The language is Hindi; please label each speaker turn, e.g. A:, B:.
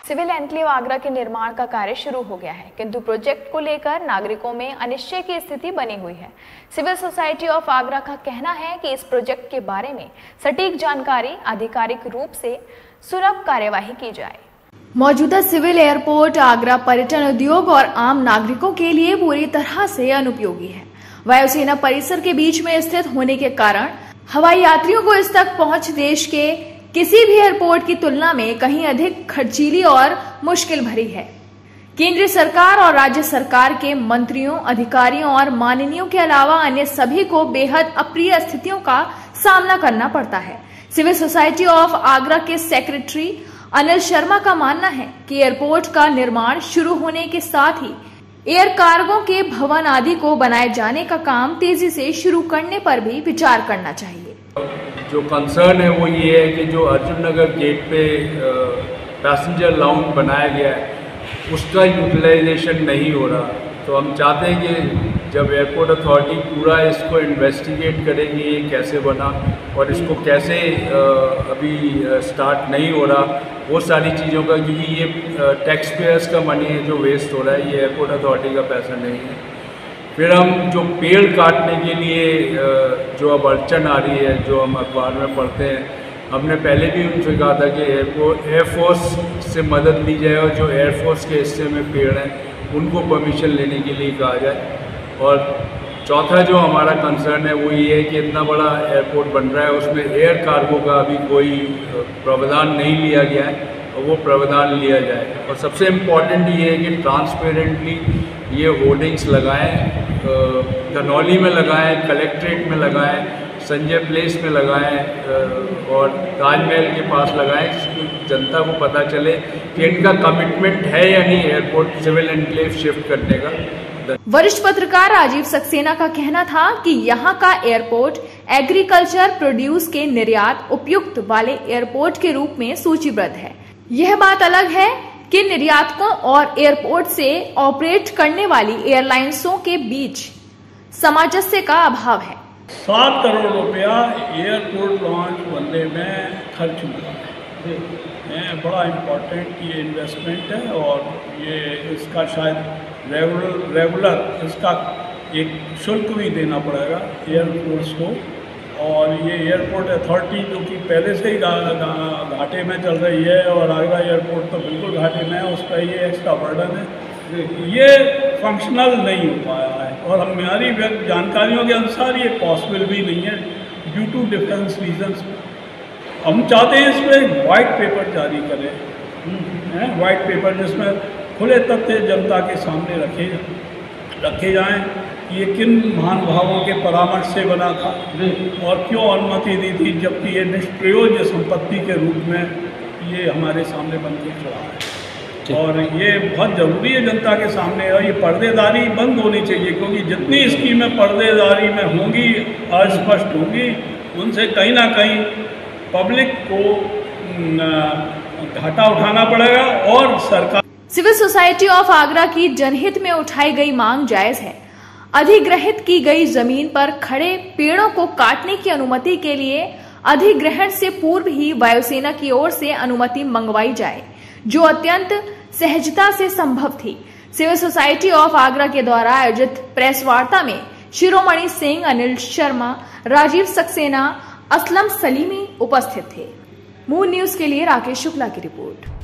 A: सिविल एन्क्लेव आगरा के निर्माण का कार्य शुरू हो गया है, किंतु प्रोजेक्ट को लेकर नागरिकों में अनिश्चय की स्थिति बनी हुई है। सिविल सोसाइटी ऑफ आगरा का कहना है कि इस प्रोजेक्ट के बारे में सटीक जानकारी आधिकारिक रूप से सुलभ कार्यवाही की जाए। मौजूदा सिविल एयरपोर्ट आगरा पर्यटन उद्योग और आम नागरिकों के लिए पूरी तरह से अनुपयोगी है। वायुसेना परिसर के बीच में स्थित होने के कारण हवाई यात्रियों को इस तक पहुंच देश के किसी भी एयरपोर्ट की तुलना में कहीं अधिक खर्चीली और मुश्किल भरी है। केंद्रीय सरकार और राज्य सरकार के मंत्रियों, अधिकारियों और माननीयों के अलावा अन्य सभी को बेहद अप्रिय स्थितियों का सामना करना पड़ता है। सिविल सोसाइटी ऑफ आगरा के सेक्रेटरी अनिल शर्मा का मानना है कि एयरपोर्ट का निर्माण शुरू होने के साथ ही एयर कार्गो के भवन आदि को बनाए जाने का काम तेजी से शुरू करने पर भी विचार करना चाहिए।
B: जो कंसर्न है वो ये है कि जो अर्जुन नगर गेट पे पैसेंजर लाउंज बनाया गया है उसका यूटिलाइजेशन नहीं हो रहा। तो हम चाहते हैं कि जब एयरपोर्ट अथॉरिटी पूरा इसको इन्वेस्टिगेट करेगी ये कैसे बना और इसको कैसे अभी स्टार्ट नहीं हो रहा, वो सारी चीज़ों का, क्योंकि ये टैक्स पेयर्स का मनी है जो वेस्ट हो रहा है, ये एयरपोर्ट अथॉरिटी का पैसा नहीं है। फिर हम जो पेड़ काटने के लिए जो अब अड़चन आ रही है, जो हम अखबार में पढ़ते हैं, हमने पहले भी उनसे कहा था कि एयरफोर्स से मदद ली जाए और जो एयरफोर्स के हिस्से में पेड़ हैं उनको परमिशन लेने के लिए कहा जाए। और चौथा जो हमारा कंसर्न है वो ये है कि इतना बड़ा एयरपोर्ट बन रहा है उसमें एयर कार्गो का अभी कोई प्रावधान नहीं लिया गया है और वो प्रावधान लिया जाए। और सबसे इम्पॉर्टेंट ये है कि ट्रांसपेरेंटली ये होर्डिंग्स लगाएं, धनौली में लगाएं, कलेक्ट्रेट में लगाएं, संजय प्लेस में लगाएं और ताजमहल के पास लगाएं, जनता को पता चले कि इनका कमिटमेंट है या नहीं एयरपोर्ट सिविल एन्क्लेव शिफ्ट करने का।
A: वरिष्ठ पत्रकार राजीव सक्सेना का कहना था कि यहाँ का एयरपोर्ट एग्रीकल्चर प्रोड्यूस के निर्यात उपयुक्त वाले एयरपोर्ट के रूप में सूचीबद्ध है। यह बात अलग है कि निर्यातकों और एयरपोर्ट से ऑपरेट करने वाली एयरलाइंसों के बीच सामंजस्य का अभाव है।
C: 7 करोड़ रुपया एयरपोर्ट लॉन्च बनने में खर्च हुआ है। बड़ा इम्पोर्टेंट ये इन्वेस्टमेंट है और ये इसका शायद रेगुलर इसका एक शुल्क भी देना पड़ेगा एयरफोर्स को। और ये एयरपोर्ट अथॉरिटी जो कि पहले से ही घाटे में चल रही है और आगरा एयरपोर्ट तो बिल्कुल घाटे में है, उस पर ये एक्स्ट्रा बर्डन है, ये फंक्शनल नहीं हो पाया है। और हमारी जानकारियों के अनुसार ये पॉसिबल भी नहीं है ड्यू टू डिफरेंस रीजन्स। हम चाहते हैं इस पर वाइट पेपर जारी करें, वाइट पेपर जिसमें खुले तथ्य जनता के सामने रखे जाएं कि ये किन महानुभावों के परामर्श से बना था और क्यों अनुमति दी थी, जबकि ये निष्प्रयोज्य संपत्ति के रूप में ये हमारे सामने बन के खड़ा है। और ये बहुत ज़रूरी है जनता के सामने, और ये पर्देदारी बंद होनी चाहिए, क्योंकि जितनी स्कीमें पर्देदारी में होंगी, अस्पष्ट होंगी, उनसे कहीं ना कहीं पब्लिक को घाटा उठाना पड़ेगा। और सरकार
A: सिविल सोसाइटी ऑफ आगरा की जनहित में उठाई गई मांग जायज है। अधिग्रहित की गई जमीन पर खड़े पेड़ों को काटने की अनुमति के लिए अधिग्रहण से पूर्व ही वायुसेना की ओर से अनुमति मंगवाई जाए, जो अत्यंत सहजता से संभव थी। सिविल सोसाइटी ऑफ आगरा के द्वारा आयोजित प्रेस वार्ता में शिरोमणि सिंह, अनिल शर्मा, राजीव सक्सेना, असलम सलीमी उपस्थित थे। मून न्यूज के लिए राकेश शुक्ला की रिपोर्ट।